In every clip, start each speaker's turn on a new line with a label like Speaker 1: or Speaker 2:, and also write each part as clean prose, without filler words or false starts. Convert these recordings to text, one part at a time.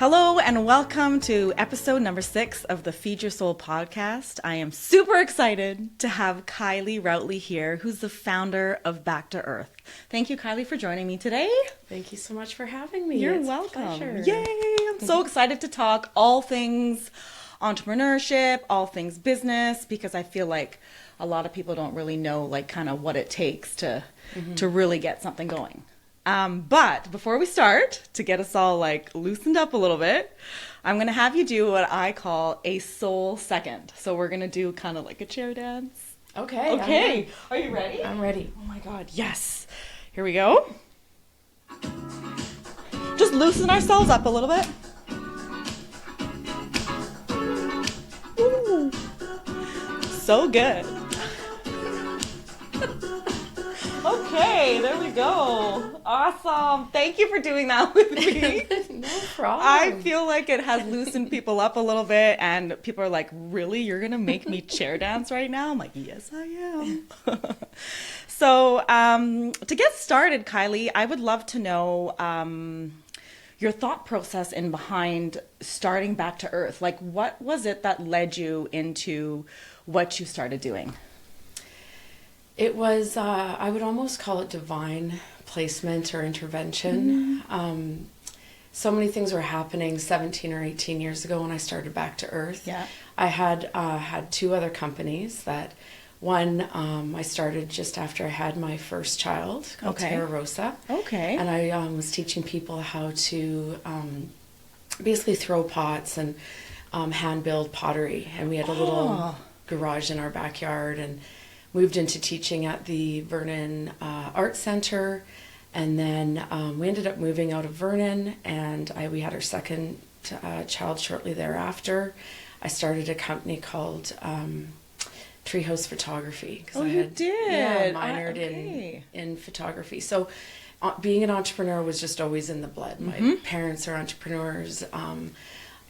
Speaker 1: Hello and welcome to episode number 6 of the Feed Your Soul podcast. I am super excited to have Kiley Routley here, who's the founder of Back to Earth. Thank you, Kiley, for joining me today.
Speaker 2: Thank you so much for having me.
Speaker 1: You're
Speaker 2: it's
Speaker 1: welcome.
Speaker 2: A pleasure.
Speaker 1: Yay! I'm so excited to talk all things entrepreneurship, all things business, because I feel like a lot of people don't really know like kind of what it takes to really get something going. But before we start, to get us all like loosened up a little bit, I'm going to have you do what I call a soul second. So we're going to do kind of like a chair dance.
Speaker 2: Okay.
Speaker 1: Are you ready?
Speaker 2: I'm ready.
Speaker 1: Oh my God. Yes. Here we go. Just loosen ourselves up a little bit. Ooh. So good. Okay, there we go. Awesome. Thank you for doing that with me.
Speaker 2: No problem.
Speaker 1: I feel like it has loosened people up a little bit, and people are like, really? You're going to make me chair dance right now? I'm like, yes, I am. So to get started, Kiley, I would love to know your thought process in behind starting Back to Earth. Like, what was it that led you into what you started doing?
Speaker 2: It was, I would almost call it divine placement or intervention. So many things were happening 17 or 18 years ago when I started Back to Earth.
Speaker 1: Yeah.
Speaker 2: I had two other companies that one I started just after I had my first child called Terra Rosa.
Speaker 1: Okay.
Speaker 2: And I was teaching people how to basically throw pots and hand build pottery. And we had a little garage in our backyard and moved into teaching at the Vernon Art Center, and then we ended up moving out of Vernon, and we had our second child shortly thereafter. I started a company called Treehouse Photography.
Speaker 1: Oh, you did?
Speaker 2: Yeah, minored in photography. So being an entrepreneur was just always in the blood. My parents are entrepreneurs.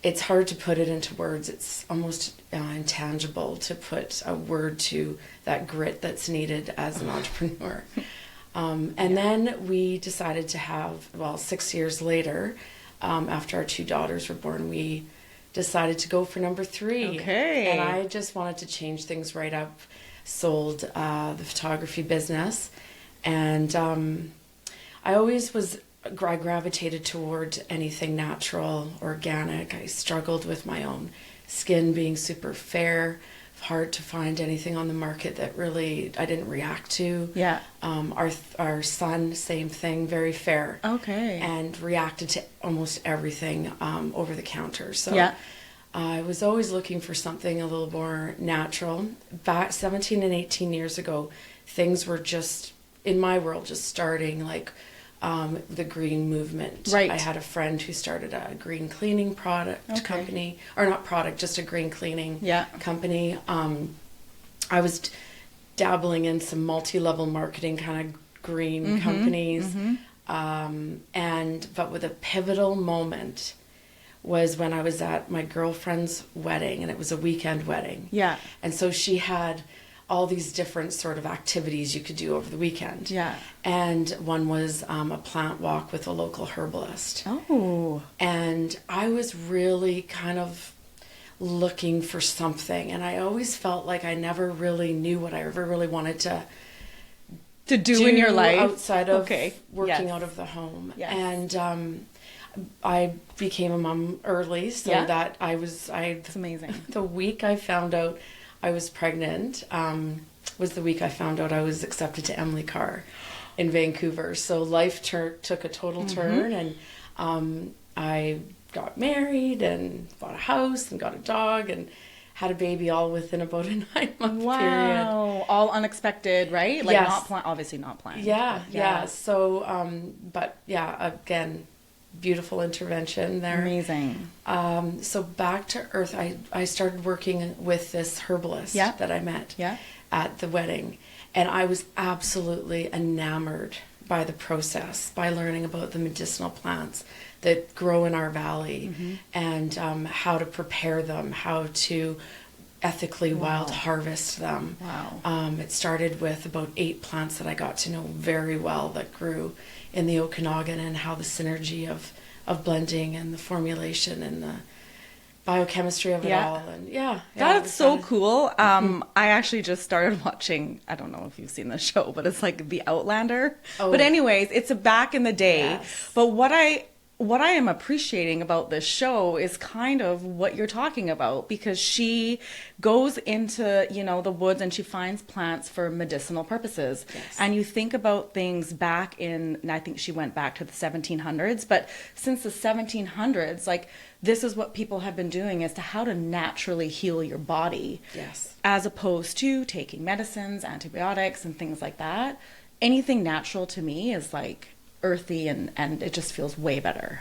Speaker 2: It's hard to put it into words. It's almost intangible to put a word to that grit that's needed as an entrepreneur. Then we decided to have, 6 years later, after our two daughters were born, we decided to go for number 3.
Speaker 1: Okay.
Speaker 2: And I just wanted to change things right up, sold the photography business. And I always I gravitated toward anything natural, organic. I struggled with my own skin being super fair. Hard to find anything on the market that really I didn't react to.
Speaker 1: Yeah.
Speaker 2: Our son, same thing, very fair.
Speaker 1: Okay.
Speaker 2: And reacted to almost everything over the counter. So
Speaker 1: yeah.
Speaker 2: I was always looking for something a little more natural. Back 17 and 18 years ago, things were just, in my world, just starting like the green movement.
Speaker 1: Right.
Speaker 2: I had a friend who started a green cleaning product company, or not product, just a green cleaning company. I was dabbling in some multi-level marketing kind of green companies. But with a pivotal moment was when I was at my girlfriend's wedding, and it was a weekend wedding.
Speaker 1: Yeah.
Speaker 2: And so she had all these different sort of activities you could do over the weekend.
Speaker 1: Yeah.
Speaker 2: And one was a plant walk with a local herbalist.
Speaker 1: Oh.
Speaker 2: And I was really kind of looking for something. And I always felt like I never really knew what I ever really wanted to
Speaker 1: do in your life.
Speaker 2: Outside of working out of the home.
Speaker 1: Yes.
Speaker 2: And I became a mom early, so that it's
Speaker 1: amazing.
Speaker 2: The week I found out I was pregnant was the week I found out I was accepted to Emily Carr in Vancouver. So life took a total turn, and I got married and bought a house and got a dog and had a baby all within about a 9-month period.
Speaker 1: Wow, all unexpected, right? Like
Speaker 2: yes.
Speaker 1: obviously not planned.
Speaker 2: Yeah. So, again, beautiful intervention there.
Speaker 1: Amazing.
Speaker 2: So Back to Earth, I started working with this herbalist that I met at the wedding. And I was absolutely enamored by the process, by learning about the medicinal plants that grow in our valley and how to prepare them, how to ethically wild harvest them.
Speaker 1: Wow.
Speaker 2: It started with about 8 plants that I got to know very well that grew in the Okanagan, and how the synergy of blending and the formulation and the biochemistry of it all. And
Speaker 1: That's so cool. I actually just started watching, I don't know if you've seen the show, but it's like The Outlander.
Speaker 2: Oh.
Speaker 1: But anyways, it's a back in the day.
Speaker 2: Yes.
Speaker 1: But what I am appreciating about this show is kind of what you're talking about, because she goes into, you know, the woods and she finds plants for medicinal purposes.
Speaker 2: Yes.
Speaker 1: And you think about things back in, and I think she went back to the 1700s, but since the 1700s, like, this is what people have been doing as to how to naturally heal your body.
Speaker 2: Yes.
Speaker 1: As opposed to taking medicines, antibiotics, and things like that. Anything natural to me is like earthy, and it just feels way better.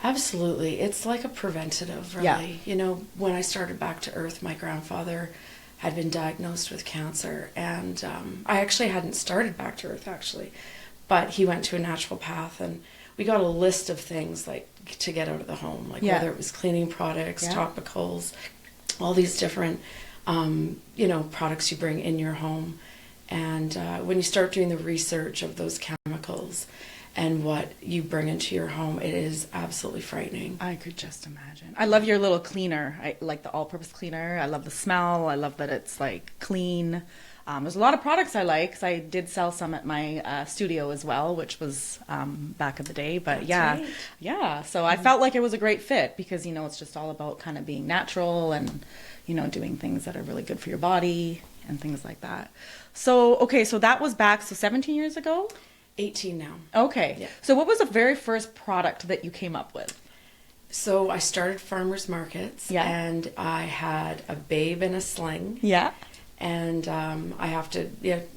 Speaker 2: Absolutely. It's like a preventative, really.
Speaker 1: Yeah.
Speaker 2: You know, when I started Back to Earth, my grandfather had been diagnosed with cancer, and I actually hadn't started Back to Earth, actually, but he went to a naturopath, and we got a list of things like to get out of the home, like whether it was cleaning products, topicals, all these different, you know, products you bring in your home. And when you start doing the research of those chemicals and what you bring into your home, it is absolutely frightening.
Speaker 1: I could just imagine. I love your little cleaner. I like the all-purpose cleaner. I love the smell. I love that it's like clean. There's a lot of products I like, 'cause I did sell some at my studio as well, which was back in the day. But
Speaker 2: That's right.
Speaker 1: yeah. So I felt like it was a great fit, because, you know, it's just all about kind of being natural and, you know, doing things that are really good for your body and things like that. So, okay, so that was back, so 17 years ago?
Speaker 2: 18 now.
Speaker 1: Okay.
Speaker 2: Yeah.
Speaker 1: So what was the very first product that you came up with?
Speaker 2: So I started farmers markets, and I had a babe in a sling.
Speaker 1: Yeah.
Speaker 2: And I have to,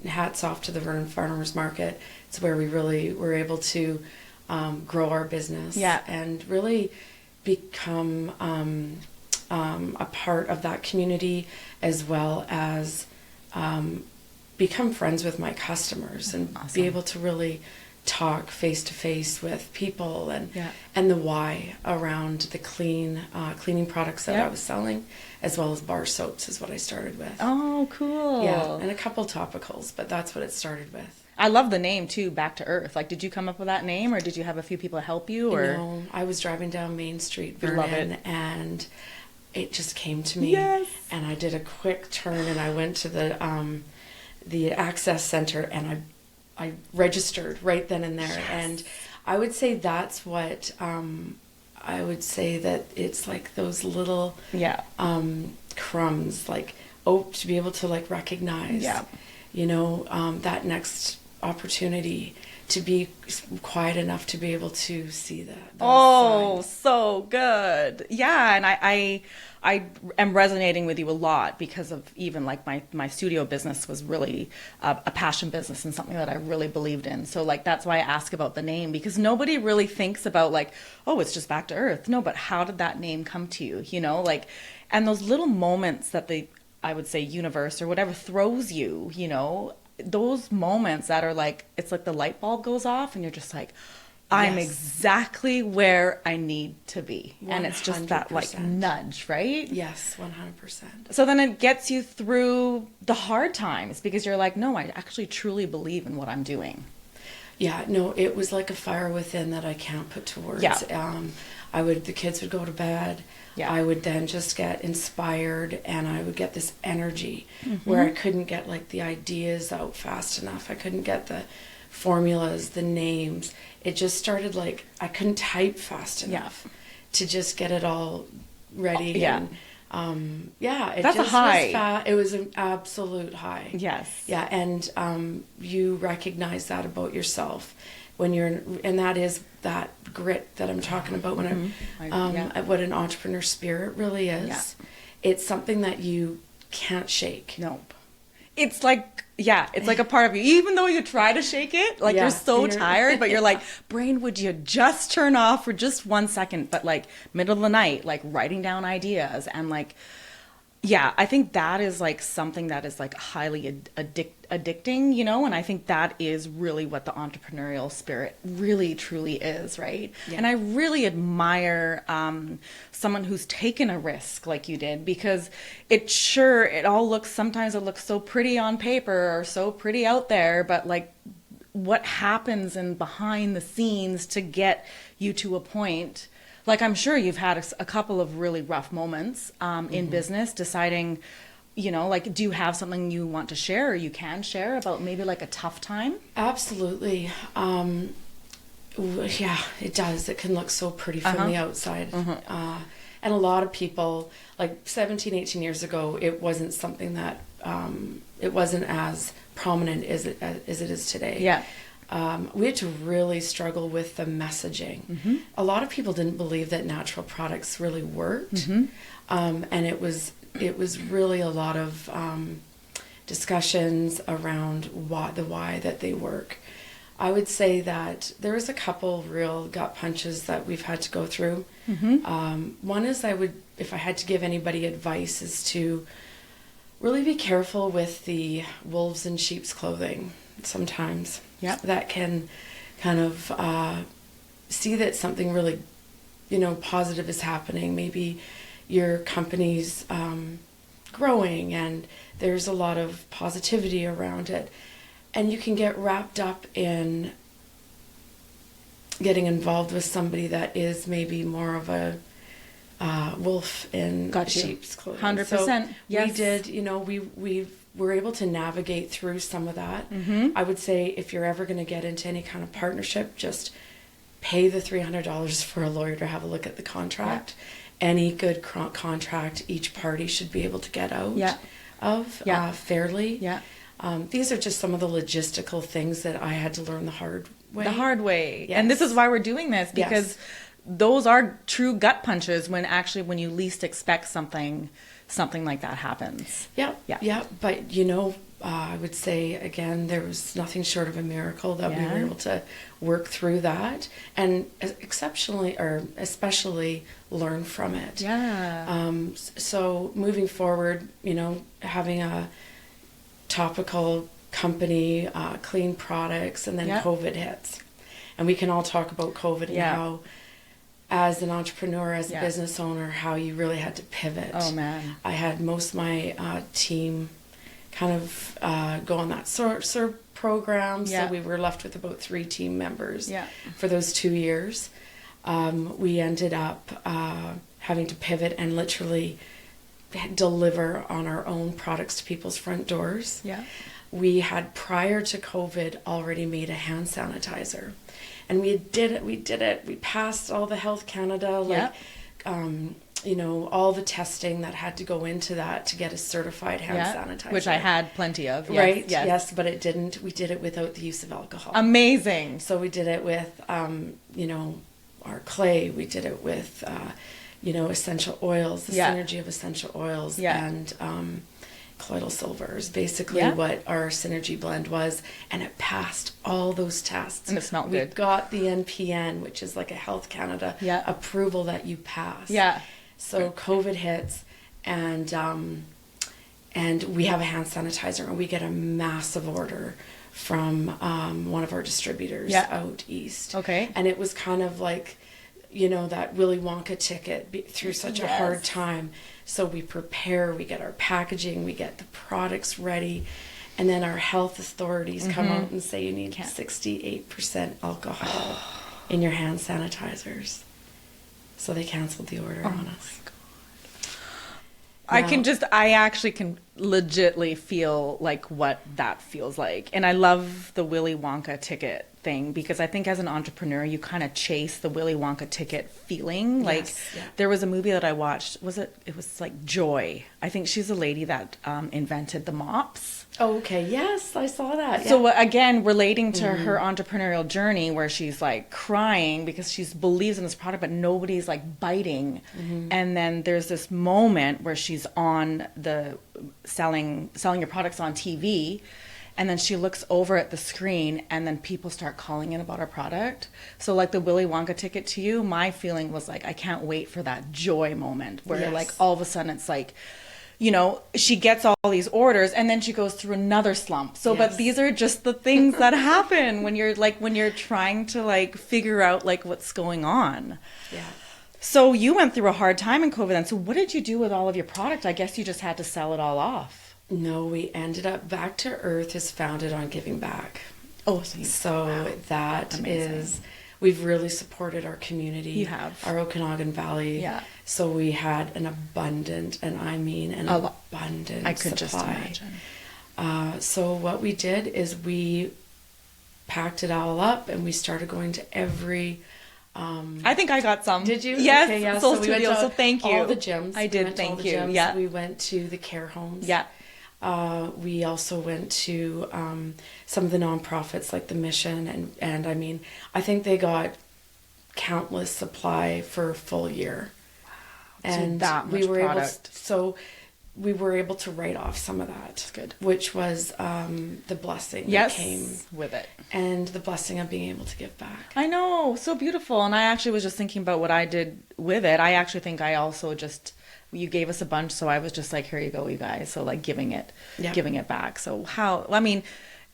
Speaker 2: hats off to the Vernon Farmers Market. It's where we really were able to grow our business and really become a part of that community, as well as become friends with my customers and be able to really talk face to face with people, and the why around the cleaning products that I was selling, as well as bar soaps is what I started with.
Speaker 1: Oh, cool.
Speaker 2: Yeah, and a couple topicals, but that's what it started with.
Speaker 1: I love the name too, Back to Earth. Like, did you come up with that name, or did you have a few people help you? Or
Speaker 2: No, I was driving down Main Street, Vernon,
Speaker 1: love it.
Speaker 2: and it just came to me.
Speaker 1: Yes.
Speaker 2: And I did a quick turn, and I went to the access center, and I registered right then and there.
Speaker 1: Yes.
Speaker 2: And I would say that's what I would say that it's like those little crumbs, like to be able to like recognize, you know, that next opportunity to be quiet enough to be able to see that.
Speaker 1: Oh, signs. So good. Yeah, and I am resonating with you a lot, because of even like my studio business was really a passion business and something that I really believed in. So like that's why I ask about the name, because nobody really thinks about like, oh, it's just Back to Earth. No, but how did that name come to you? You know, like, and those little moments that I would say universe or whatever throws you, you know, those moments that are like, it's like the light bulb goes off and you're just like, I'm exactly where I need to be. 100%. And it's just that like nudge, right?
Speaker 2: Yes, 100%.
Speaker 1: So then it gets you through the hard times, because you're like, no, I actually truly believe in what I'm doing.
Speaker 2: Yeah, no, it was like a fire within that I can't put to words.
Speaker 1: Yeah.
Speaker 2: The kids would go to bed. Yeah. I would then just get inspired, and I would get this energy where I couldn't get like the ideas out fast enough. I couldn't get the formulas, the names. It just started like I couldn't type fast enough to just get it all ready.
Speaker 1: Yeah.
Speaker 2: And, it
Speaker 1: that's
Speaker 2: just
Speaker 1: a high.
Speaker 2: It was an absolute high.
Speaker 1: Yes.
Speaker 2: Yeah, and you recognize that about yourself when you're, and that is that grit that I'm talking about when what an entrepreneur spirit really is. Yeah. It's something that you can't shake.
Speaker 1: Nope. It's like, it's like a part of you. Even though you try to shake it, like you're so tired, but you're like, brain, would you just turn off for just 1 second? But like middle of the night, like writing down ideas and like, I think that is like something that is like highly addicting, you know, and I think that is really what the entrepreneurial spirit really truly is, right? Yeah. And I really admire someone who's taken a risk like you did, because sometimes it looks so pretty on paper or so pretty out there, but like what happens in behind the scenes to get you to a point. Like, I'm sure you've had a couple of really rough moments in business, deciding, you know, like, do you have something you want to share or you can share about maybe like a tough time?
Speaker 2: Absolutely. Yeah, it does. It can look so pretty from the outside. And a lot of people, like 17, 18 years ago, it wasn't something that, it wasn't as prominent as it is today.
Speaker 1: Yeah.
Speaker 2: We had to really struggle with the messaging. A lot of people didn't believe that natural products really worked. And it was really a lot of discussions around why that they work. I would say that there was a couple real gut punches that we've had to go through. One is, if I had to give anybody advice, is to really be careful with the wolves in sheep's clothing sometimes.
Speaker 1: Yep.
Speaker 2: That can kind of see that something really, you know, positive is happening. Maybe your company's growing and there's a lot of positivity around it. And you can get wrapped up in getting involved with somebody that is maybe more of a wolf in sheep's clothing.
Speaker 1: 100%.
Speaker 2: So
Speaker 1: yes.
Speaker 2: we did, you know, we were able to navigate through some of that. I would say if you're ever going to get into any kind of partnership, just pay the $300 for a lawyer to have a look at the contract. Any good contract, each party should be able to get out of fairly. These are just some of the logistical things that I had to learn the hard way.
Speaker 1: Yes. And this is why we're doing this, because those are true gut punches when you least expect something like that happens.
Speaker 2: Yeah. But, you know, I would say, again, there was nothing short of a miracle that we were able to work through that and especially learn from it. So moving forward, you know, having a topical company, clean products, and then COVID hits. And we can all talk about COVID and how, as an entrepreneur, as a business owner, how you really had to pivot.
Speaker 1: Oh, man.
Speaker 2: I had most of my team kind of go on that SERP program, so we were left with about 3 team members for those 2 years. We ended up having to pivot and literally deliver on our own products to people's front doors. We had, prior to COVID, already made a hand sanitizer, and we did it. We passed all the Health Canada, you know, all the testing that had to go into that to get a certified hand sanitizer,
Speaker 1: which I had plenty of.
Speaker 2: Yes, but it didn't. We did it without the use of alcohol.
Speaker 1: Amazing.
Speaker 2: So we did it with, you know, our clay. We did it with, you know, essential oils, the synergy of essential oils, and colloidal silver is basically what our synergy blend was, and it passed all those tests.
Speaker 1: And it smelled good.
Speaker 2: We got the NPN, which is like a Health Canada approval that you pass. So COVID hits, and we have a hand sanitizer, and we get a massive order from one of our distributors out east. And it was kind of like, you know, that Willy Wonka ticket through such a hard time. So we prepare, we get our packaging, we get the products ready, and then our health authorities come out and say you need 68% alcohol in your hand sanitizers. So they canceled the order on us.
Speaker 1: I actually can legitly feel like what that feels like. And I love the Willy Wonka ticket thing, because I think as an entrepreneur, you kind of chase the Willy Wonka ticket feeling. There was a movie that I watched, it was like Joy. I think she's a lady that invented the mops.
Speaker 2: Oh, okay. Yes, I saw that.
Speaker 1: So again, relating to her entrepreneurial journey, where she's like crying because she believes in this product, but nobody's like biting. And then there's this moment where she's on the selling your products on TV, and then she looks over at the screen, and then people start calling in about her product. So like the Willy Wonka ticket to you, my feeling was like, I can't wait for that joy moment where like all of a sudden it's like, you know, she gets all these orders and then she goes through another slump. So, but these are just the things that happen when you're trying to like figure out like what's going on. So you went through a hard time in COVID then. So what did you do with all of your product? I guess you just had to sell it all off.
Speaker 2: No, we ended up, Back to Earth is founded on giving back.
Speaker 1: Oh, sweet.
Speaker 2: So
Speaker 1: Wow.
Speaker 2: that
Speaker 1: Amazing.
Speaker 2: is, we've really supported our community.
Speaker 1: You have.
Speaker 2: Our Okanagan Valley.
Speaker 1: Yeah.
Speaker 2: So we had an abundant, and I mean an abundant
Speaker 1: I could
Speaker 2: supply.
Speaker 1: just imagine.
Speaker 2: So what we did is we packed it all up and we started going to every...
Speaker 1: I think I got some.
Speaker 2: Did you?
Speaker 1: Yes,
Speaker 2: Okay, yeah.
Speaker 1: Soul
Speaker 2: So we went
Speaker 1: Studio,
Speaker 2: to
Speaker 1: so thank you.
Speaker 2: all the gyms.
Speaker 1: I did, thank you. Yeah.
Speaker 2: We went to the care homes.
Speaker 1: Yeah.
Speaker 2: We also went to some of the nonprofits like the Mission, and I mean, I think they got countless supply for a full year.
Speaker 1: Wow.
Speaker 2: And
Speaker 1: so that much
Speaker 2: we were
Speaker 1: product.
Speaker 2: we were able to write off some of that.
Speaker 1: That's good.
Speaker 2: Which was the blessing that came
Speaker 1: with it.
Speaker 2: and the blessing of being able to give back.
Speaker 1: I know, so beautiful. And I actually was just thinking about what I did with it. I actually think I also you gave us a bunch, so I was just like, here you go, you guys. So like giving it back. So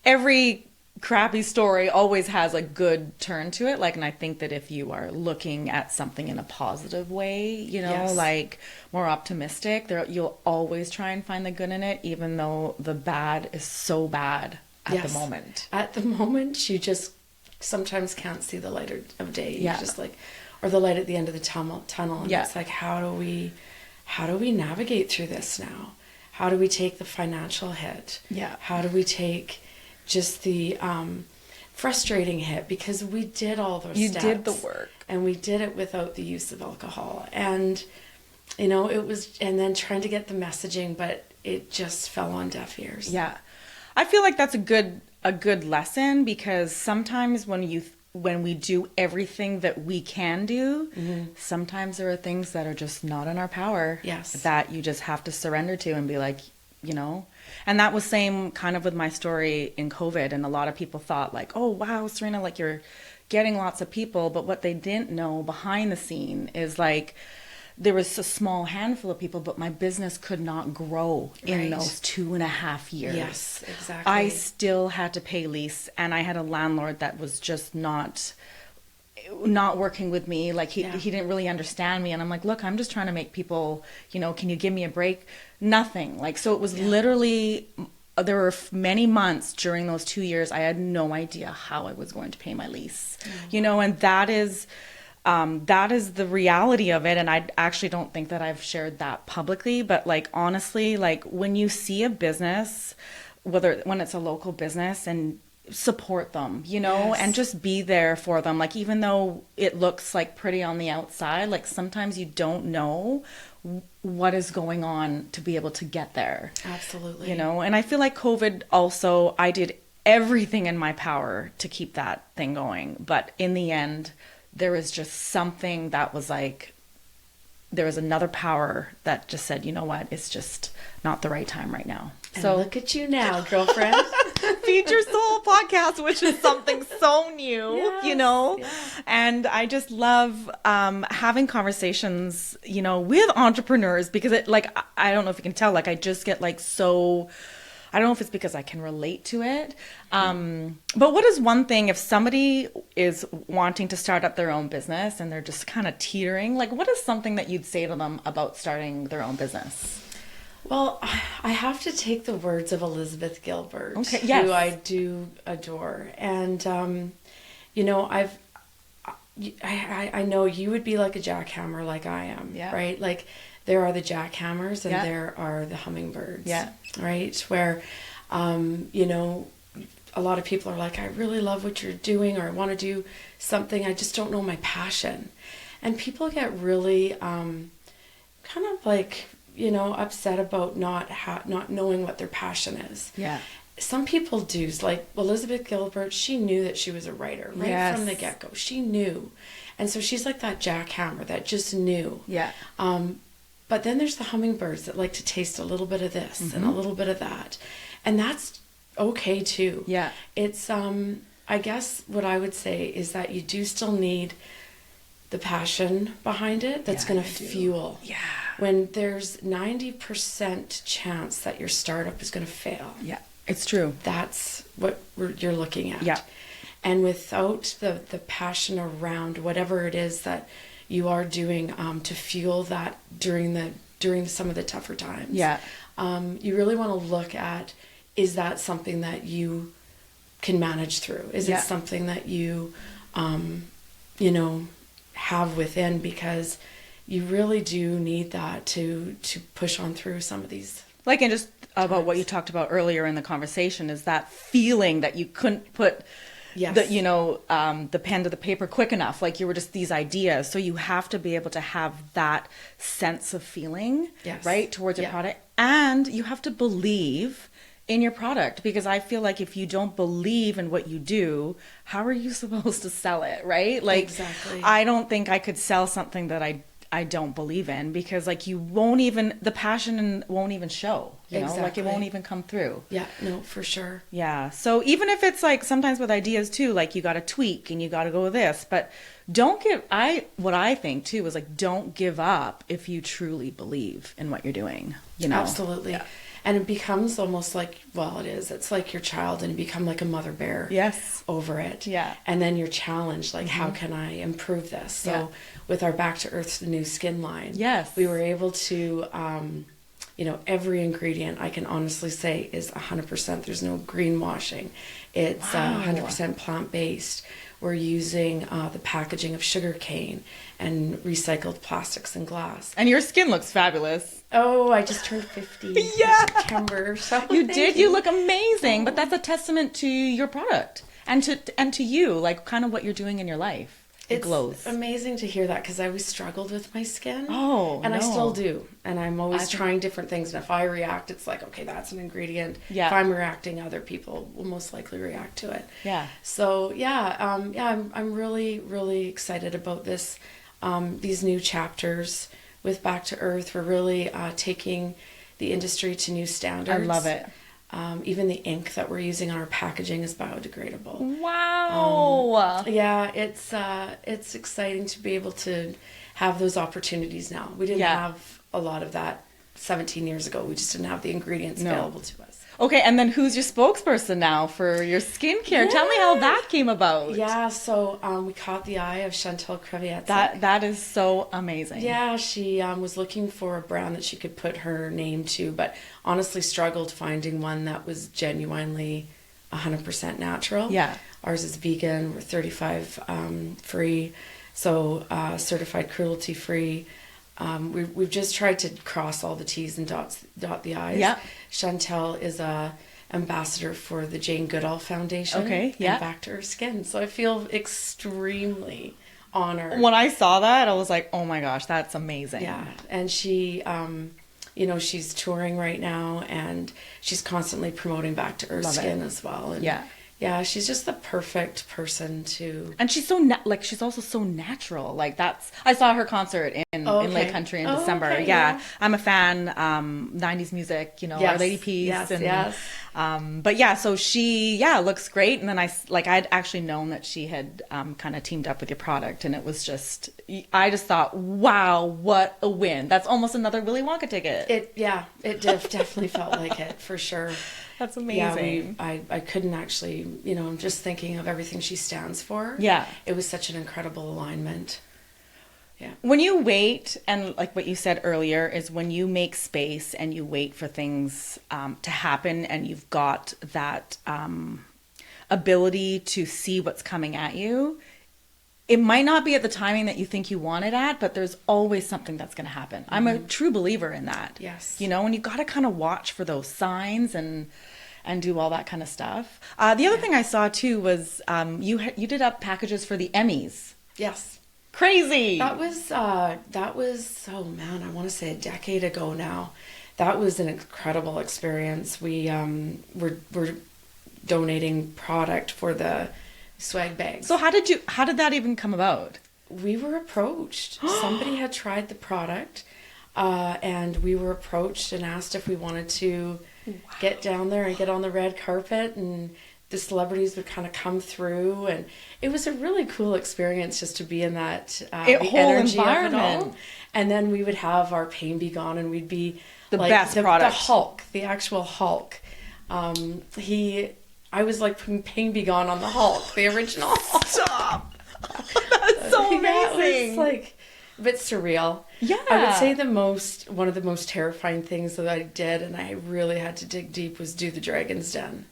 Speaker 1: every crappy story always has a good turn to it. Like, and I think that if you are looking at something in a positive way, like more optimistic, you'll always try and find the good in it, even though the bad is so bad at the moment.
Speaker 2: At the moment, you just sometimes can't see the light of day.
Speaker 1: Yeah.
Speaker 2: You're just like, or the light at the end of the tunnel. And it's like, how do we navigate through this now? How do we take the financial hit?
Speaker 1: Yeah.
Speaker 2: How do we take just the frustrating hit? Because we did all those steps.
Speaker 1: You did the work.
Speaker 2: And we did it without the use of alcohol. And, it was, and then trying to get the messaging, but it just fell on deaf ears.
Speaker 1: Yeah. I feel like that's a good lesson, because sometimes when we do everything that we can do, sometimes there are things that are just not in our power.
Speaker 2: Yes.
Speaker 1: That you just have to surrender to and be like, and that was same kind of with my story in COVID. And a lot of people thought like, oh, wow, Serena, like you're getting lots of people. But what they didn't know behind the scene is like, there was a small handful of people, but my business could not grow in those 2.5 years.
Speaker 2: Yes, exactly.
Speaker 1: I still had to pay lease, and I had a landlord that was just not working with me. Like he didn't really understand me. And I'm like, look, I'm just trying to make people, can you give me a break? Nothing. Like, so it was literally, there were many months during those 2 years, I had no idea how I was going to pay my lease, and that is the reality of it. And I actually don't think that I've shared that publicly, but like, honestly, like when you see a business, when it's a local business, and support them, and just be there for them. Like, even though it looks like pretty on the outside, like sometimes you don't know what is going on to be able to get there.
Speaker 2: Absolutely.
Speaker 1: And I feel like COVID also, I did everything in my power to keep that thing going. But in the end, there was just something that was like, there was another power that just said, you know what, it's just not the right time right now.
Speaker 2: And
Speaker 1: so
Speaker 2: look at you now, girlfriend.
Speaker 1: Feed Your Soul podcast, which is something so new,
Speaker 2: Yes.
Speaker 1: And I just love having conversations, with entrepreneurs, because it, like, I don't know if you can tell, like, I just get like so, I don't know if it's because I can relate to it. But what is one thing, if somebody is wanting to start up their own business and they're just kind of teetering, like what is something that you'd say to them about starting their own business?
Speaker 2: Well, I have to take the words of Elizabeth Gilbert,
Speaker 1: yes.
Speaker 2: who I do adore. And, I know you would be like a jackhammer like I am, right? Like there are the jackhammers and there are the hummingbirds, right? Where, a lot of people are like, I really love what you're doing, or I want to do something. I just don't know my passion. And people get really kind of like, upset about not knowing what their passion is. Yeah. Some people do. Like Elizabeth Gilbert, she knew that she was a writer right from the get-go. She knew. And so she's like that jackhammer that just knew. Yeah. But then there's the hummingbirds that like to taste a little bit of this and a little bit of that. And that's okay too. Yeah. It's, I guess what I would say is that you do still need the passion behind it that's going to fuel. Yeah. When there's 90% chance that your startup is going to fail. Yeah, it's true. That's what you're looking at. Yeah. And without the passion around whatever it is that you are doing to fuel that during some of the tougher times. Yeah. You really want to look at, is that something that you can manage through? Is
Speaker 1: Yeah.
Speaker 2: it something that you, you know, have within? Because you really do need that to push on through some of these.
Speaker 1: Like, and just about what you talked about earlier in the conversation is that feeling that you couldn't put
Speaker 2: Yes.
Speaker 1: the, you know, the pen to the paper quick enough. Like, you were just these ideas. So you have to be able to have that sense of feeling,
Speaker 2: Yes.
Speaker 1: right, towards your
Speaker 2: Yeah.
Speaker 1: product. And you have to believe in your product, because I feel like if you don't believe in what you do, how are you supposed to sell it, right? Like,
Speaker 2: Exactly.
Speaker 1: I don't think I could sell something that I don't believe in, because like you won't even, the passion won't even show, you know, like it
Speaker 2: Exactly.
Speaker 1: won't even come through.
Speaker 2: Yeah, no, for sure.
Speaker 1: Yeah. So even if it's like sometimes with ideas too, like you got to tweak and you got to go with this, but don't give, what I think too is like, don't give up if you truly believe in what you're doing, you know?
Speaker 2: Absolutely.
Speaker 1: Yeah.
Speaker 2: And it becomes almost like, well, it is. It's like your child, and you become like a mother bear.
Speaker 1: Yes.
Speaker 2: Over it.
Speaker 1: Yeah.
Speaker 2: And then you're challenged, like, how can I improve this? So
Speaker 1: Yeah.
Speaker 2: with our Back to Earth, the new skin line,
Speaker 1: Yes.
Speaker 2: we were able to, you know, every ingredient I can honestly say is 100%. There's no greenwashing. It's
Speaker 1: Wow.
Speaker 2: 100% plant-based. We're using the packaging of sugar cane and recycled plastics and glass.
Speaker 1: And your skin looks fabulous.
Speaker 2: Oh, I just turned 50
Speaker 1: Yeah.
Speaker 2: in September. So
Speaker 1: You
Speaker 2: thank
Speaker 1: did. You look amazing, but that's a testament to your product and to you, like kind of what you're doing in your life. It
Speaker 2: It's
Speaker 1: glows.
Speaker 2: amazing to hear that, because I always struggled with my skin.
Speaker 1: Oh,
Speaker 2: and I
Speaker 1: no.
Speaker 2: still do. And I'm always
Speaker 1: I think-
Speaker 2: trying different things. And if I react, it's like, okay, that's an ingredient.
Speaker 1: Yeah.
Speaker 2: If I'm reacting, other people will most likely react to it.
Speaker 1: Yeah.
Speaker 2: So I'm really, really excited about this. These new chapters with Back to Earth. We're really taking the industry to new standards.
Speaker 1: I love it.
Speaker 2: Even the ink that we're using on our packaging is biodegradable.
Speaker 1: Wow.
Speaker 2: Yeah, it's exciting to be able to have those opportunities now. We didn't
Speaker 1: Yeah.
Speaker 2: have a lot of that 17 years ago. We just didn't have the ingredients
Speaker 1: No.
Speaker 2: available to us.
Speaker 1: Okay, and then who's your spokesperson now for your skincare? Tell me how that came about.
Speaker 2: Yeah, so we caught the eye of Chantal Crevietz.
Speaker 1: That is so amazing.
Speaker 2: Yeah, she was looking for a brand that she could put her name to, but honestly struggled finding one that was genuinely 100% natural.
Speaker 1: Yeah.
Speaker 2: Ours is vegan. We're 35 free, so certified cruelty free. We've just tried to cross all the T's and dot the I's.
Speaker 1: Yeah.
Speaker 2: Chantel is a ambassador for the Jane Goodall Foundation.
Speaker 1: Okay, yeah.
Speaker 2: And Back to Her Skin. So I feel extremely honored.
Speaker 1: When I saw that, I was like, oh my gosh, that's amazing.
Speaker 2: Yeah, and she, you know, she's touring right now, and she's constantly promoting Back to Earth
Speaker 1: Love it.
Speaker 2: Skin as well. And yeah, she's just the perfect person to.
Speaker 1: And she's so she's also so natural. Like I saw her concert in Lake Country in December.
Speaker 2: Okay,
Speaker 1: yeah. I'm a fan. 90s music, you know, Our Lady Peace.
Speaker 2: Yes,
Speaker 1: and,
Speaker 2: yes.
Speaker 1: But yeah, so she looks great. And then I'd actually known that she had kind of teamed up with your product, and it was just, I just thought, wow, what a win! That's almost another Willy Wonka ticket.
Speaker 2: It definitely felt like it, for sure.
Speaker 1: That's amazing.
Speaker 2: Yeah, I couldn't actually, you know, I'm just thinking of everything she stands for.
Speaker 1: Yeah.
Speaker 2: It was such an incredible alignment. Yeah.
Speaker 1: When you wait, and like what you said earlier, is when you make space and you wait for things to happen, and you've got that ability to see what's coming at you, it might not be at the timing that you think you want it at, but there's always something that's going to happen. I'm a true believer in that.
Speaker 2: Yes.
Speaker 1: You know, and you got to kind of watch for those signs and do all that kind of stuff. The other thing I saw too was you did up packages for the Emmys.
Speaker 2: Yes.
Speaker 1: Crazy.
Speaker 2: That was oh man, I want to say a decade ago now. That was an incredible experience. We were donating product for the swag bags.
Speaker 1: So how did that even come about?
Speaker 2: We were approached. Somebody had tried the product, and we were approached and asked if we wanted to get down there and get on the red carpet, and the celebrities would kind of come through, and it was a really cool experience just to be in that the
Speaker 1: whole
Speaker 2: energy
Speaker 1: environment.
Speaker 2: of it all. And then we would have our pain be gone, and we'd be
Speaker 1: The
Speaker 2: like
Speaker 1: best product.
Speaker 2: the Hulk, the actual Hulk. I was like putting pain be gone on the Hulk, the original Hulk.
Speaker 1: Stop. That's so amazing.
Speaker 2: Yeah, it was like a bit surreal.
Speaker 1: Yeah.
Speaker 2: I would say one of the most terrifying things that I did, and I really had to dig deep, was do the Dragon's Den.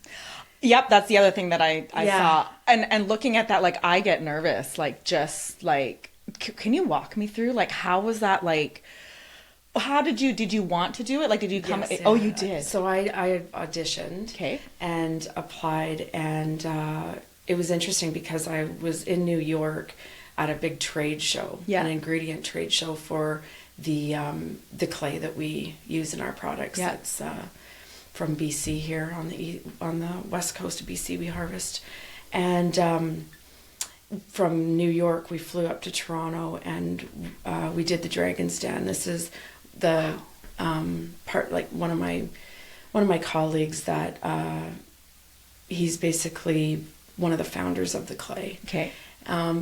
Speaker 1: Yep, that's the other thing that I
Speaker 2: Yeah.
Speaker 1: saw. And looking at that, like, I get nervous. Like, just like, can you walk me through? Like, how was that? Like, how did you want to do it? Like, did you come?
Speaker 2: Yes,
Speaker 1: Oh,
Speaker 2: yeah.
Speaker 1: you did.
Speaker 2: So I auditioned.
Speaker 1: Okay.
Speaker 2: And applied, and it was interesting because I was in New York at a big trade show,
Speaker 1: Yeah.
Speaker 2: an ingredient trade show for the clay that we use in our products.
Speaker 1: Yeah.
Speaker 2: It's from BC here on the west coast of BC we harvest, and from New York we flew up to Toronto and we did the Dragon's Den. This is the part, like one of my colleagues that he's basically one of the founders of the clay.
Speaker 1: Okay.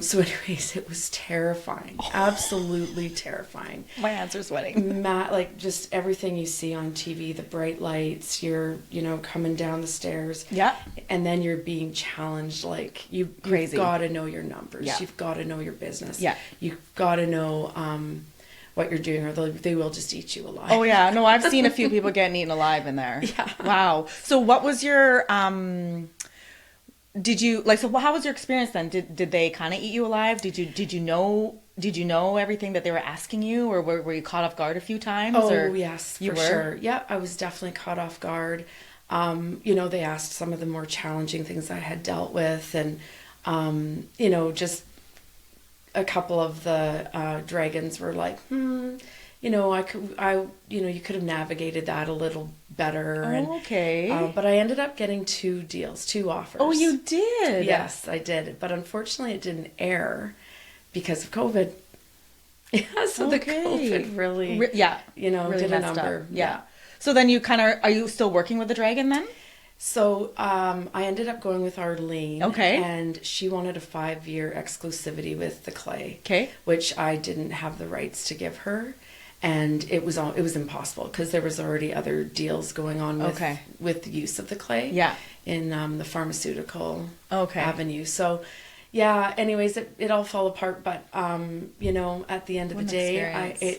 Speaker 2: So anyways, it was terrifying. Absolutely terrifying.
Speaker 1: My hands are sweating.
Speaker 2: Like just everything you see on TV, the bright lights, you're, coming down the stairs.
Speaker 1: Yeah.
Speaker 2: And then you're being challenged, like you've
Speaker 1: Crazy.
Speaker 2: got to know your numbers.
Speaker 1: Yeah.
Speaker 2: You've got to know your business.
Speaker 1: Yeah.
Speaker 2: You've got to know what you're doing, or they will just eat you alive.
Speaker 1: Oh yeah, no, I've seen a few people getting eaten alive in there.
Speaker 2: Yeah.
Speaker 1: Wow. So what was your did you like? So how was your experience then? Did they kind of eat you alive? Did you know everything that they were asking you, or were you caught off guard a few times?
Speaker 2: Oh
Speaker 1: or
Speaker 2: yes,
Speaker 1: you
Speaker 2: for
Speaker 1: were?
Speaker 2: sure. Yeah, I was definitely caught off guard. They asked some of the more challenging things I had dealt with, and just a couple of the dragons were like, you could have navigated that a little better.
Speaker 1: Oh, okay.
Speaker 2: But I ended up getting 2 offers.
Speaker 1: Oh, you did?
Speaker 2: Yes, I did. But unfortunately, it didn't air because of COVID. Yeah, so the COVID really,
Speaker 1: really
Speaker 2: did a
Speaker 1: messed
Speaker 2: number.
Speaker 1: up. Yeah. So then are you still working with the dragon then?
Speaker 2: So I ended up going with Arlene.
Speaker 1: Okay.
Speaker 2: And she wanted a 5-year exclusivity with the clay.
Speaker 1: Okay.
Speaker 2: Which I didn't have the rights to give her. And it was impossible because there was already other deals going on with the use of the clay.
Speaker 1: Yeah.
Speaker 2: In the pharmaceutical avenue. So yeah, anyways, it all fell apart. But, at the end of the day,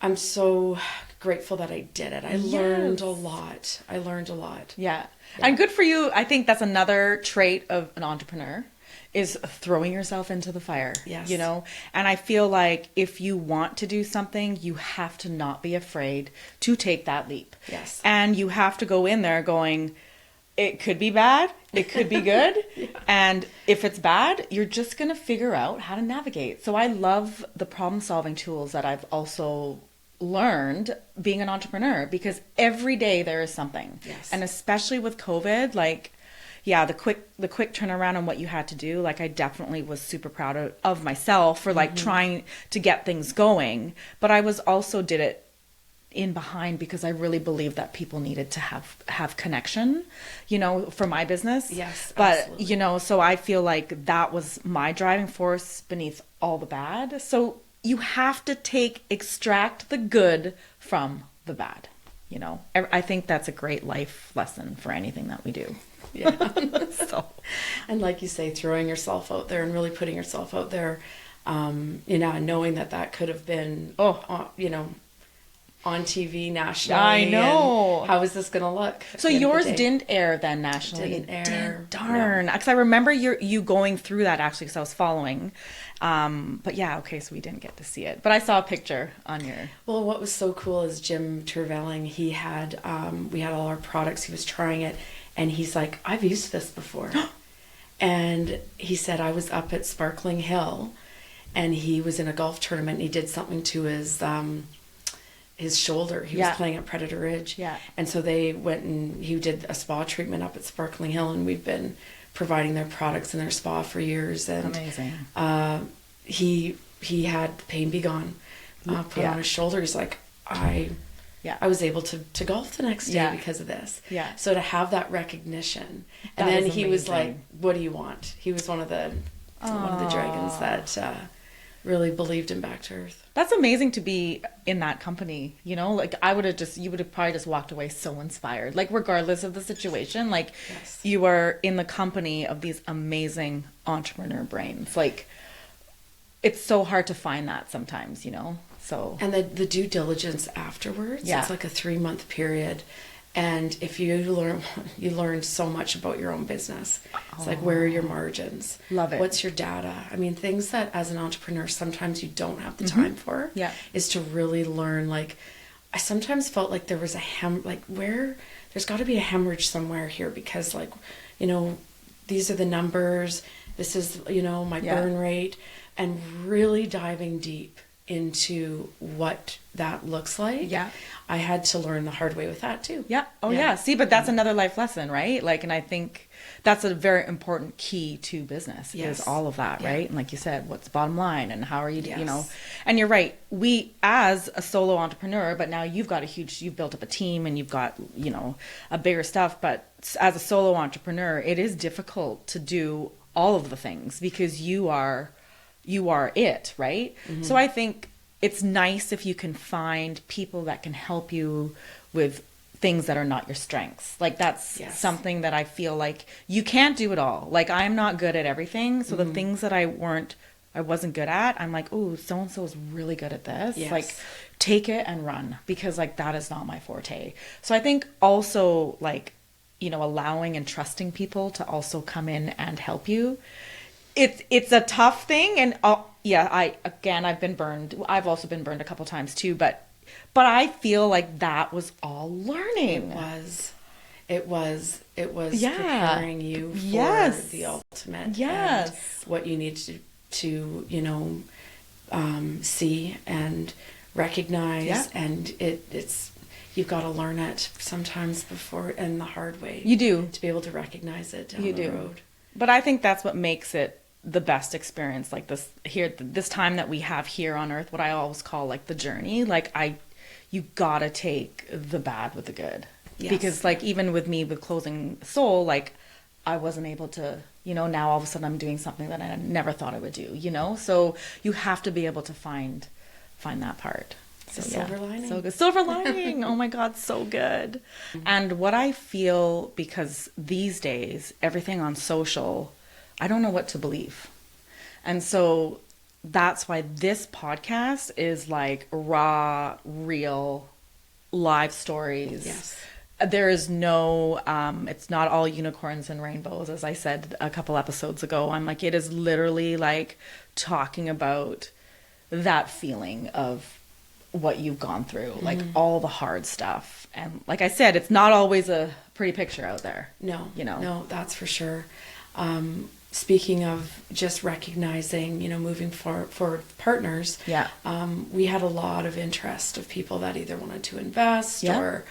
Speaker 2: I'm so grateful that I did it. I learned a lot.
Speaker 1: Yeah. And good for you. I think that's another trait of an entrepreneur is throwing yourself into the fire.
Speaker 2: Yes.
Speaker 1: And I feel like if you want to do something, you have to not be afraid to take that leap.
Speaker 2: Yes.
Speaker 1: And you have to go in there going, it could be bad, it could be good.
Speaker 2: Yeah.
Speaker 1: And if it's bad, you're just going to figure out how to navigate. So I love the problem solving tools that I've also learned being an entrepreneur, because every day there is something.
Speaker 2: Yes.
Speaker 1: And especially with COVID, the quick turnaround on what you had to do, like I definitely was super proud of myself for trying to get things going, but I was also did it in behind because I really believed that people needed to have connection, for my business.
Speaker 2: Yes,
Speaker 1: but
Speaker 2: absolutely.
Speaker 1: So I feel like that was my driving force beneath all the bad. So you have to extract the good from the bad. I think that's a great life lesson for anything that we do.
Speaker 2: Yeah.
Speaker 1: So,
Speaker 2: and like you say, throwing yourself out there and really putting yourself out there, knowing that could have been, on TV nationally.
Speaker 1: I know.
Speaker 2: And how is this going to look?
Speaker 1: So yours didn't air then nationally.
Speaker 2: Didn't air.
Speaker 1: Darn. Because I remember you going through that actually, because I was following. But yeah, okay, so we didn't get to see it. But I saw a picture on your...
Speaker 2: Well, what was so cool is Jim Trevelling, he had, we had all our products, he was trying it, and he's like, I've used this before. And he said, I was up at Sparkling Hill, and he was in a golf tournament, and he did something to his shoulder. He was playing at Predator Ridge. Yeah. And so they went and he did a spa treatment up at Sparkling Hill, and we've been providing their products in their spa for years. And
Speaker 1: amazing.
Speaker 2: He had Pain Be Gone put on his shoulder. He's like, I was able to golf the next day because of this. Yeah. So to have that recognition. And then he was like, what do you want? He was one of the dragons that really believed him back to earth.
Speaker 1: That's amazing to be in that company, like you would have probably just walked away so inspired, like regardless of the situation, like you are in the company of these amazing entrepreneur brains. Like it's so hard to find that sometimes, so.
Speaker 2: And the due diligence afterwards, it's like a 3-month period. And if you learn so much about your own business. It's like, where are your margins?
Speaker 1: Love it.
Speaker 2: What's your data? I mean, things that as an entrepreneur, sometimes you don't have the time for, is to really learn. Like, I sometimes felt like there was there's got to be a hemorrhage somewhere here, because like, you know, these are the numbers, this is, you know, my burn rate, and really diving deep into what that looks like. I had to learn the hard way with that too.
Speaker 1: See, but that's another life lesson, right? Like, and I think that's a very important key to business, is all of that, right? And like you said, what's the bottom line, and how are you, you know, and you're right. We, as a solo entrepreneur, but now you've built up a team, and you've got, you know, a bigger stuff, but as a solo entrepreneur, it is difficult to do all of the things, because you are it, right? So I think it's nice if you can find people that can help you with things that are not your strengths. Like, that's something that I feel like you can't do it all. Like, I'm not good at everything. So the things that I wasn't good at, I'm like, oh, so-and-so is really good at this. Like, take it and run, because like, that is not my forte. So I think also, like, you know, allowing and trusting people to also come in and help you. It's a tough thing, and I've been burned. I've also been burned a couple times too, but I feel like that was all learning. It was preparing you for the ultimate. And what you need to you know, see and recognize, and it's you've got to learn it sometimes before, and the hard way. You do,
Speaker 2: to be able to recognize it down the road.
Speaker 1: But I think that's what makes it the best experience, like this time that we have here on earth, what I always call like the journey. Like, you gotta take the bad with the good. Because like, even with me with closing Soul, like, I wasn't able to, you know, now all of a sudden I'm doing something that I never thought I would do, you know? So you have to be able to find that part. So
Speaker 2: silver lining.
Speaker 1: So good. Silver lining. Oh my God, so good. And what I feel, because these days, everything on social, I don't know what to believe. And so that's why this podcast is like raw, real, live stories. There is no, it's not all unicorns and rainbows, as I said a couple episodes ago. I'm like, it is literally like talking about that feeling of what you've gone through, like all the hard stuff. And like I said, it's not always a pretty picture out there.
Speaker 2: No,
Speaker 1: you know,
Speaker 2: no, that's for sure. Speaking of just recognizing, you know, moving forward partners, we had a lot of interest of people that either wanted to invest or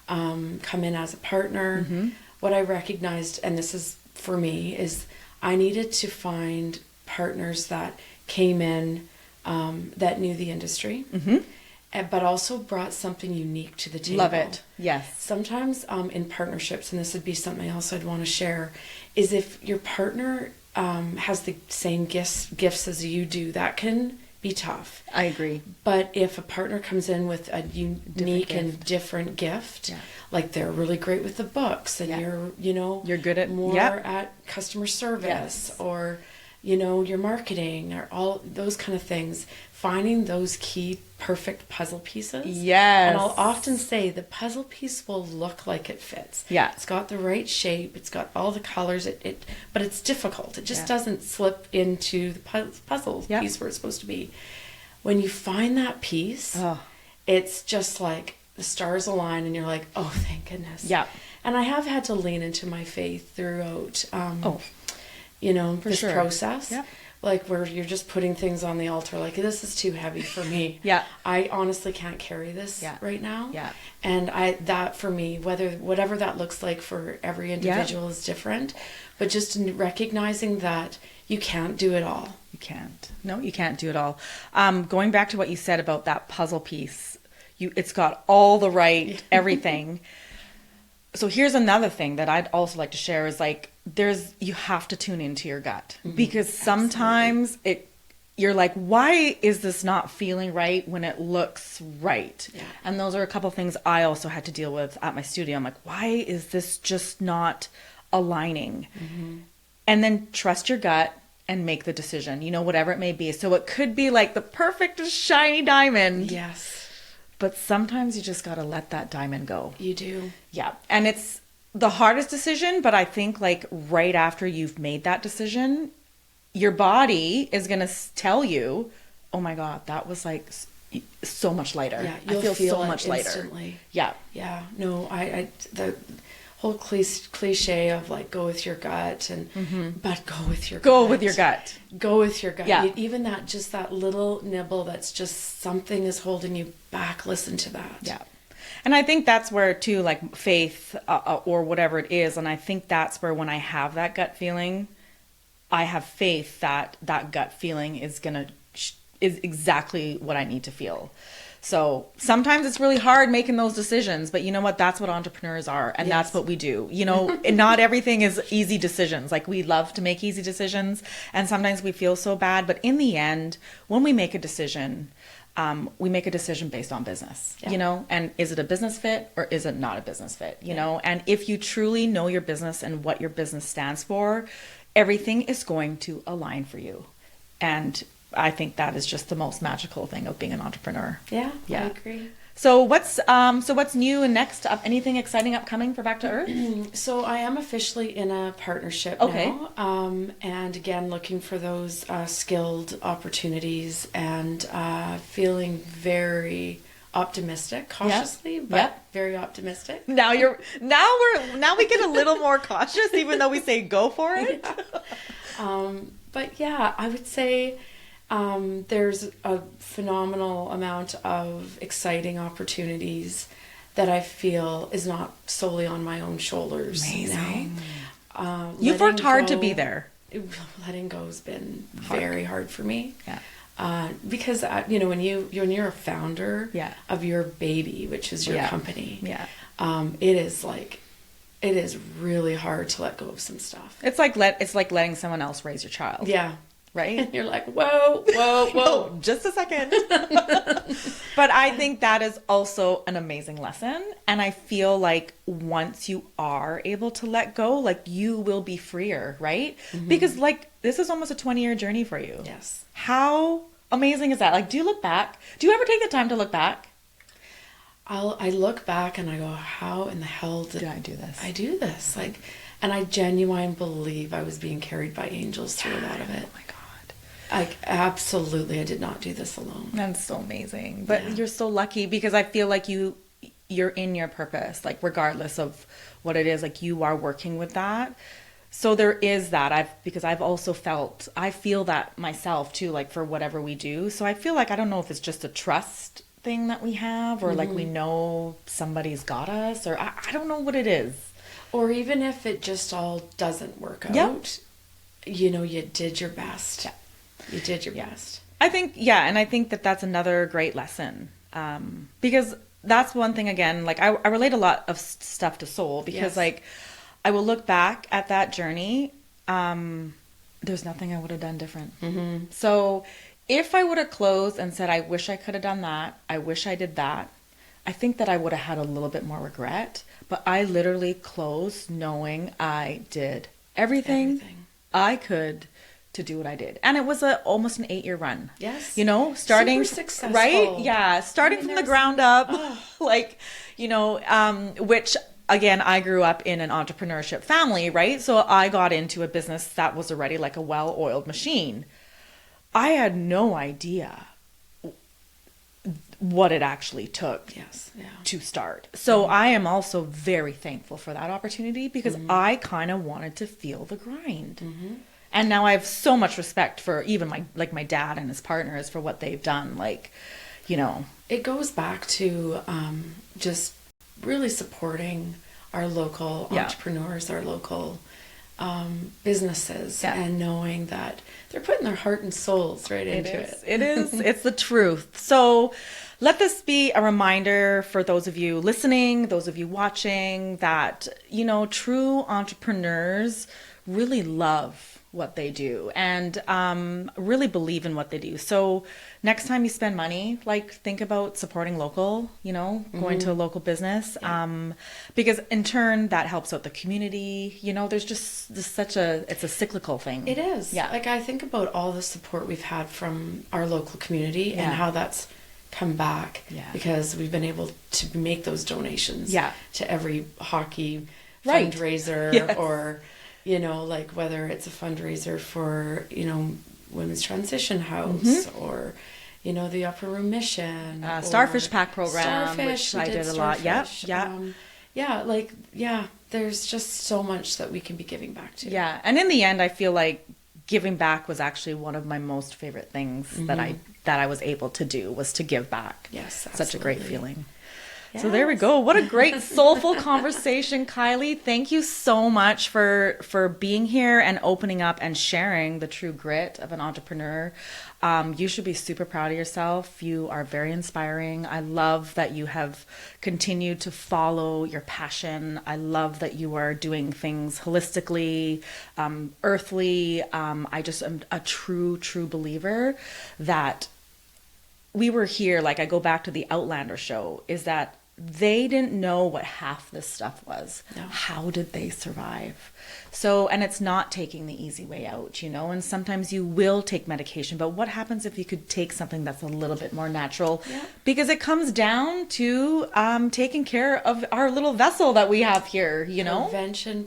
Speaker 2: come in as a partner. What I recognized, and this is for me, is I needed to find partners that came in that knew the industry, but also brought something unique to the table.
Speaker 1: Love it. Yes.
Speaker 2: Sometimes in partnerships, and this would be something else I'd want to share, is if your partner has the same gifts as you do, that can be tough.
Speaker 1: I agree.
Speaker 2: But if a partner comes in with a unique and different gift, like they're really great with the books, and you're good at more at customer service, or your marketing, or all those kind of things, finding those key perfect puzzle pieces.
Speaker 1: Yes.
Speaker 2: And I'll often say the puzzle piece will look like it fits.
Speaker 1: Yeah.
Speaker 2: It's got the right shape, it's got all the colors, but it's difficult. It just doesn't slip into the puzzle piece where it's supposed to be. When you find that piece, it's just like the stars align and you're like, oh, thank goodness.
Speaker 1: Yeah.
Speaker 2: And I have had to lean into my faith throughout this
Speaker 1: sure.
Speaker 2: process.
Speaker 1: Yeah.
Speaker 2: Like where you're just putting things on the altar, like this is too heavy for me.
Speaker 1: Yeah.
Speaker 2: I honestly can't carry this right now.
Speaker 1: Yeah.
Speaker 2: And that for me, whatever that looks like for every individual is different, but just in recognizing that you can't do it all.
Speaker 1: You can't. No, you can't do it all. Going back to what you said about that puzzle piece, it's got all the right everything. So here's another thing that I'd also like to share is like, you have to tune into your gut, because sometimes you're like, why is this not feeling right when it looks right? Yeah. And those are a couple things I also had to deal with at my studio. I'm like, why is this just not aligning? And then trust your gut and make the decision, whatever it may be. So it could be like the perfect shiny diamond.
Speaker 2: Yes.
Speaker 1: But sometimes you just got to let that diamond go.
Speaker 2: You do.
Speaker 1: Yeah. And it's the hardest decision, but I think like right after you've made that decision, your body is going to tell you, oh my God, that was like so much lighter.
Speaker 2: Yeah,
Speaker 1: I feel so much
Speaker 2: instantly.
Speaker 1: lighter. Yeah.
Speaker 2: Yeah. No, the whole cliche of like go with your gut but go with your
Speaker 1: Go
Speaker 2: gut.
Speaker 1: with your gut.
Speaker 2: Go with your gut.
Speaker 1: Yeah.
Speaker 2: Even that little nibble that's just something is holding you back. Listen to that.
Speaker 1: Yeah. And I think that's where too, like faith or whatever it is. And I think that's where when I have that gut feeling, I have faith that that gut feeling is is exactly what I need to feel. So sometimes it's really hard making those decisions, but you know what? That's what entrepreneurs are. And that's what we do. You know, and not everything is easy decisions. Like we love to make easy decisions and sometimes we feel so bad. But in the end, when we make a decision, we make a decision based on business, you know, and is it a business fit or is it not a business fit, you know? And if you truly know your business and what your business stands for, everything is going to align for you. And I think that is just the most magical thing of being an entrepreneur.
Speaker 2: Yeah, I agree.
Speaker 1: So what's new and next up? Anything exciting upcoming for Back to Earth?
Speaker 2: So I am officially in a partnership now, and again looking for those skilled opportunities and feeling very optimistic, cautiously, but very optimistic.
Speaker 1: Now we get a little more cautious, even though we say go for it.
Speaker 2: But yeah, I would say. There's a phenomenal amount of exciting opportunities that I feel is not solely on my own shoulders.
Speaker 1: Amazing.
Speaker 2: Now.
Speaker 1: You've worked hard to be there.
Speaker 2: Letting go has been very hard for me.
Speaker 1: Yeah.
Speaker 2: Because you know when you're a founder of your baby, which is your company, it is really hard to let go of some stuff.
Speaker 1: It's like letting someone else raise your child.
Speaker 2: Yeah.
Speaker 1: Right?
Speaker 2: And you're like, whoa.
Speaker 1: No, just a second. But I think that is also an amazing lesson. And I feel like once you are able to let go, like you will be freer, right? Mm-hmm. Because like this is almost a 20-year journey for you.
Speaker 2: Yes.
Speaker 1: How amazing is that? Like, do you look back? Do you ever take the time to look back?
Speaker 2: I look back and I go, how in the hell did
Speaker 1: I do this?
Speaker 2: I do this? Like, and I genuinely believe I was being carried by angels through a lot of it.
Speaker 1: Oh my God.
Speaker 2: Like, absolutely, I did not do this alone.
Speaker 1: That's so amazing. But you're so lucky because I feel like you're in your purpose, like regardless of what it is, like you are working with that. So there is that. Because I've also I feel that myself too, like for whatever we do. So I feel like, I don't know if it's just a trust thing that we have or like we know somebody's got us or I don't know what it is.
Speaker 2: Or even if it just all doesn't work out, you know, you did your best. Yeah. You did your best.
Speaker 1: I think, and I think that that's another great lesson. Because that's one thing, again, like I relate a lot of stuff to soul because like I will look back at that journey. There's nothing I would have done different. Mm-hmm. So if I would have closed and said, I wish I could have done that, I wish I did that, I think that I would have had a little bit more regret. But I literally closed knowing I did everything I could to do what I did. And it was almost an 8-year run.
Speaker 2: Yes.
Speaker 1: You know, starting,
Speaker 2: super successful.
Speaker 1: Right? Yeah. Starting from the ground up, like, you know, which again, I grew up in an entrepreneurship family, right? So I got into a business that was already like a well-oiled machine. I had no idea what it actually took to start. So I am also very thankful for that opportunity because I kind of wanted to feel the grind. Mm-hmm. And now I have so much respect for even my dad and his partners for what they've done. Like, you know,
Speaker 2: it goes back to just really supporting our local entrepreneurs, our local businesses, and knowing that they're putting their heart and souls right into it.
Speaker 1: It is. It's the truth. So let this be a reminder for those of you listening, those of you watching, that, you know, true entrepreneurs really love what they do and really believe in what they do. So next time you spend money, like think about supporting local, you know, going to a local business, because in turn that helps out the community. You know, there's just it's a cyclical thing.
Speaker 2: It is. Yeah. Like I think about all the support we've had from our local community and how that's come back
Speaker 1: Yeah.
Speaker 2: because we've been able to make those donations
Speaker 1: Yeah.
Speaker 2: to every hockey
Speaker 1: Right.
Speaker 2: fundraiser
Speaker 1: Yes.
Speaker 2: or, you know, like whether it's a fundraiser for, you know, Women's Transition House or, you know, the Upper Room Mission. Or
Speaker 1: Starfish Pack program,
Speaker 2: Starfish,
Speaker 1: which I did a lot. Yep.
Speaker 2: Starfish. There's just so much that we can be giving back to.
Speaker 1: Yeah. And in the end, I feel like giving back was actually one of my most favorite things that I was able to do, was to give back.
Speaker 2: Yes,
Speaker 1: Such a great
Speaker 2: absolutely.
Speaker 1: feeling. So there we go. What a great soulful conversation, Kiley. Thank you so much for being here and opening up and sharing the true grit of an entrepreneur. You should be super proud of yourself. You are very inspiring. I love that you have continued to follow your passion. I love that you are doing things holistically, earthly. I just am a true believer that we were here, like I go back to the Outlander show, is that they didn't know what half this stuff was.
Speaker 2: No.
Speaker 1: How did they survive? So, and it's not taking the easy way out, you know, and sometimes you will take medication, but what happens if you could take something that's a little bit more natural?
Speaker 2: Yeah.
Speaker 1: Because it comes down to taking care of our little vessel that we have here, you know?
Speaker 2: Prevention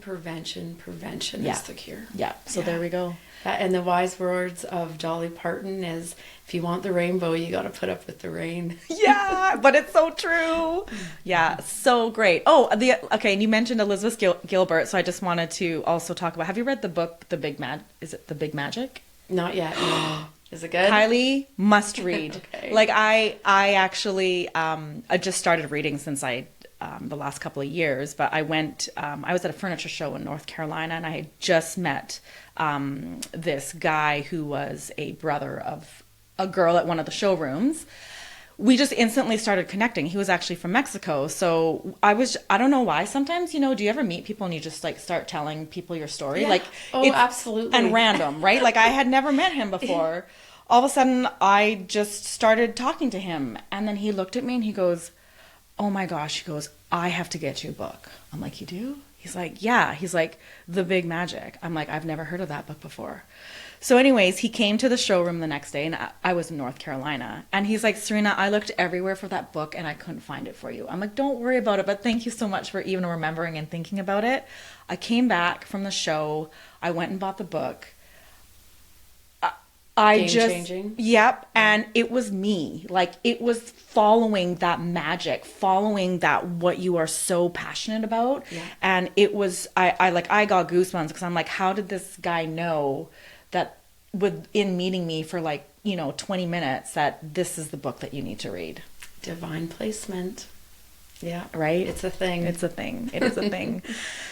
Speaker 1: Yeah.
Speaker 2: is the cure.
Speaker 1: Yeah. So
Speaker 2: Yeah.
Speaker 1: there we go.
Speaker 2: And the wise words of Dolly Parton is, if you want the rainbow, you got to put up with the rain.
Speaker 1: Yeah, but it's so true. Yeah, so great. Oh, okay, and you mentioned Elizabeth Gilbert, so I just wanted to also talk about, have you read the book, is it The Big Magic?
Speaker 2: Not yet, no. Is it good?
Speaker 1: Kylie, must read.
Speaker 2: Okay.
Speaker 1: Like I actually, I just started reading since the last couple of years, but I went, I was at a furniture show in North Carolina, and I had just met this guy who was a brother of a girl at one of the showrooms. We just instantly started connecting. He was actually from Mexico. So I don't know why sometimes, you know, do you ever meet people and you just like start telling people your story?
Speaker 2: Yeah.
Speaker 1: Like,
Speaker 2: oh, absolutely.
Speaker 1: And random, right? Like I had never met him before. All of a sudden I just started talking to him, and then he looked at me and he goes, oh my gosh, he goes, I have to get you a book. I'm like, you do? He's like, yeah. He's like, The Big Magic. I'm like, I've never heard of that book before. So anyways, he came to the showroom the next day, and I was in North Carolina. And he's like, Serena, I looked everywhere for that book and I couldn't find it for you. I'm like, don't worry about it, but thank you so much for even remembering and thinking about it. I came back from the show. I went and bought the book.
Speaker 2: Game-changing?
Speaker 1: Yep. And it was me. Like, it was following that magic, following that what you are so passionate about.
Speaker 2: Yeah.
Speaker 1: And it was, I got goosebumps because I'm like, how did this guy know that in meeting me for 20 minutes that this is the book that you need to read?
Speaker 2: Divine placement. Yeah.
Speaker 1: Right?
Speaker 2: It's a thing.
Speaker 1: It's a thing. It is a thing.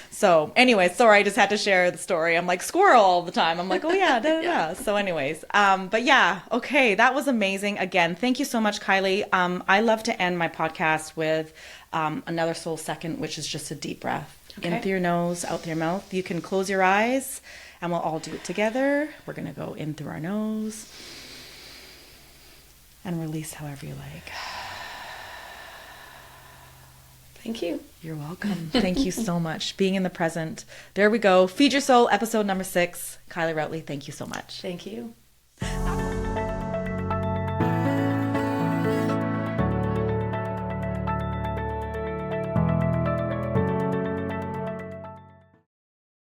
Speaker 1: So anyway, sorry, I just had to share the story. I'm like squirrel all the time. I'm like, oh yeah, da, da, da. So anyways, but yeah, okay, that was amazing. Again, thank you so much, Kiley. I love to end my podcast with another soul second, which is just a deep breath.
Speaker 2: Okay.
Speaker 1: In through your nose, out through your mouth. You can close your eyes and we'll all do it together. We're going to go in through our nose and release however you like.
Speaker 2: Thank you.
Speaker 1: You're welcome. Thank you so much. Being in the present. There we go. Feed Your Soul, episode number 6. Kiley Routley, thank you so much.
Speaker 2: Thank you.